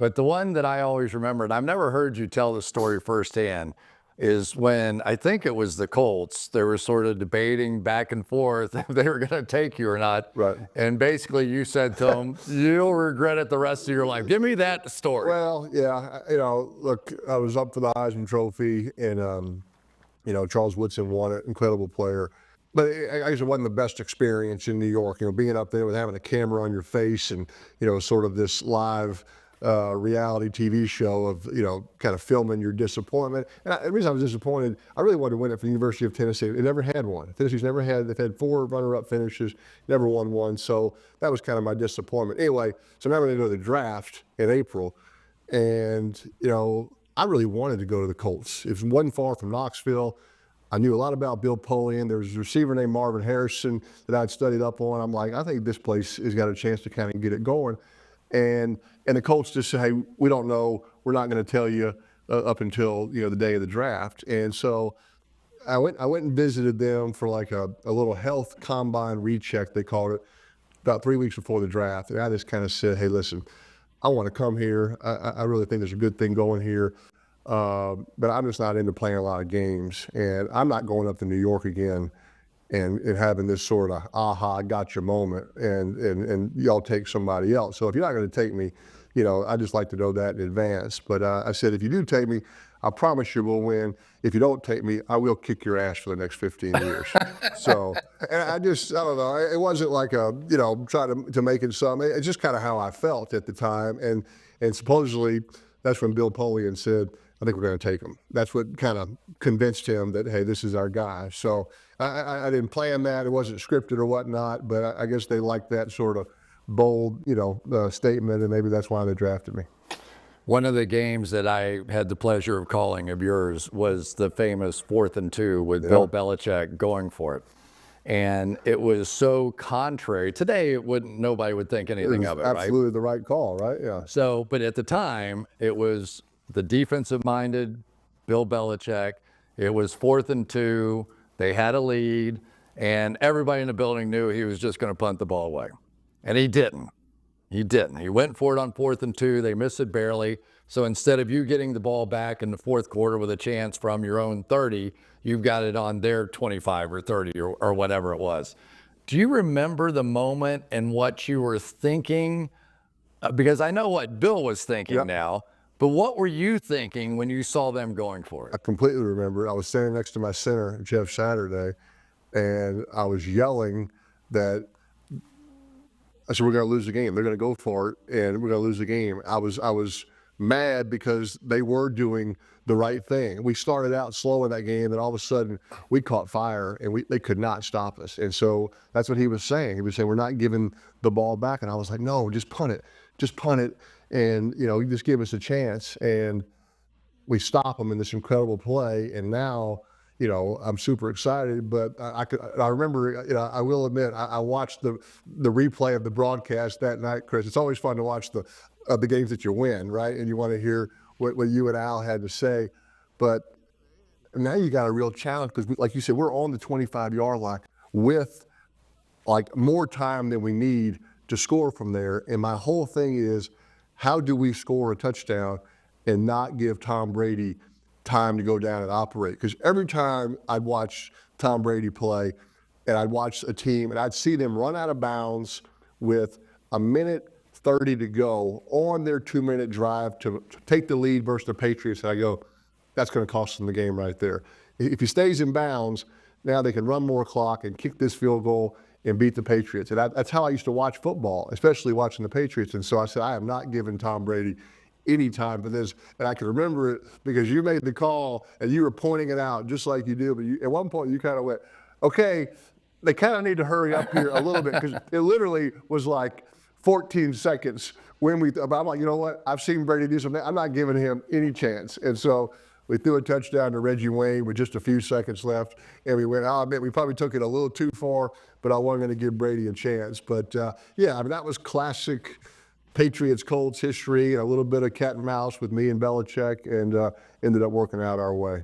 But the one that I always remember, and I've never heard you tell the story firsthand, is when I think it was the Colts. They were sort of debating back and forth if they were going to take you or not. Right. And basically you said to them, you'll regret it the rest of your life. Give me that story. Well, yeah, look, I was up for the Heisman Trophy, and Charles Woodson won it, incredible player. But I guess it wasn't the best experience in New York, being up there with having a camera on your face and, sort of this live reality TV show of, kind of filming your disappointment. And the reason I was disappointed, I really wanted to win it for the University of Tennessee. It never had one. Tennessee's never had, they've had 4 runner-up finishes, never won one. So that was kind of my disappointment. Anyway, so now we're going to go to the draft in April. And, I really wanted to go to the Colts. It wasn't far from Knoxville. I knew a lot about Bill Belichick. There was a receiver named Marvin Harrison that I'd studied up on. I'm like, I think this place has got a chance to kind of get it going. And the Colts just say, hey, we don't know. We're not going to tell you up until the day of the draft. And so I went and visited them for like a little health combine recheck, they called it, about 3 weeks before the draft. And I just kind of said, hey, listen, I want to come here. I really think there's a good thing going here. But I'm just not into playing a lot of games. And I'm not going up to New York again and having this sort of aha, gotcha moment and y'all take somebody else. So if you're not going to take me, I just like to know that in advance. But I said, if you do take me, I promise you we'll win. If you don't take me, I will kick your ass for the next 15 years. So, and I don't know. It wasn't like trying to make it something. It's just kind of how I felt at the time. And supposedly that's when Bill Belichick said, I think we're going to take him. That's what kind of convinced him that, hey, this is our guy. So I didn't plan that. It wasn't scripted or whatnot, but I guess they liked that sort of bold, statement, and maybe that's why they drafted me. One of the games that I had the pleasure of calling of yours was the famous 4th and 2 with Bill Belichick going for it. And it was so contrary. Today, nobody would think anything of it, right? Absolutely the right call, right? Yeah. So, but at the time, it was the defensive-minded Bill Belichick. It was 4th and 2. They had a lead, and everybody in the building knew he was just going to punt the ball away. And he didn't. He didn't. He went for it on 4th and 2. They missed it barely. So instead of you getting the ball back in the 4th quarter with a chance from your own 30, you've got it on their 25 or 30 or whatever it was. Do you remember the moment and what you were thinking? Because I know what Bill was thinking now, but what were you thinking when you saw them going for it? I completely remember. I was standing next to my center, Jeff Saturday, and I was yelling that I said, we're going to lose the game. They're going to go for it, and we're going to lose the game. I was mad because they were doing the right thing. We started out slow in that game, and all of a sudden we caught fire, and they could not stop us. And so that's what he was saying. He was saying, we're not giving the ball back. And I was like, no, just punt it. Just punt it, and just give us a chance. And we stop them in this incredible play, and now I'm super excited, but I remember, I will admit, I watched the replay of the broadcast that night, Cris. It's always fun to watch the games that you win, right? And you want to hear what you and Al had to say. But now you got a real challenge because, like you said, we're on the 25-yard line with like more time than we need to score from there. And my whole thing is, how do we score a touchdown and not give Tom Brady time to go down and operate? Because every time I'd watch Tom Brady play and I'd watch a team and I'd see them run out of bounds with 1:30 to go on their 2-minute drive to take the lead versus the Patriots, and I go, that's going to cost them the game right there. If he stays in bounds, now they can run more clock and kick this field goal and beat the Patriots. And that's how I used to watch football, especially watching the Patriots. And so I said, I am not giving Tom Brady any time for this. And I can remember it because you made the call and you were pointing it out just like you do. But at one point you kind of went, okay, they kind of need to hurry up here a little bit, because it literally was like 14 seconds when I'm like, you know what? I've seen Brady do something. I'm not giving him any chance. And so we threw a touchdown to Reggie Wayne with just a few seconds left, and we went, I'll admit, we probably took it a little too far, but I wasn't going to give Brady a chance. But yeah, I mean, that was classic Patriots Colts history, and a little bit of cat and mouse with me and Belichick, and ended up working out our way.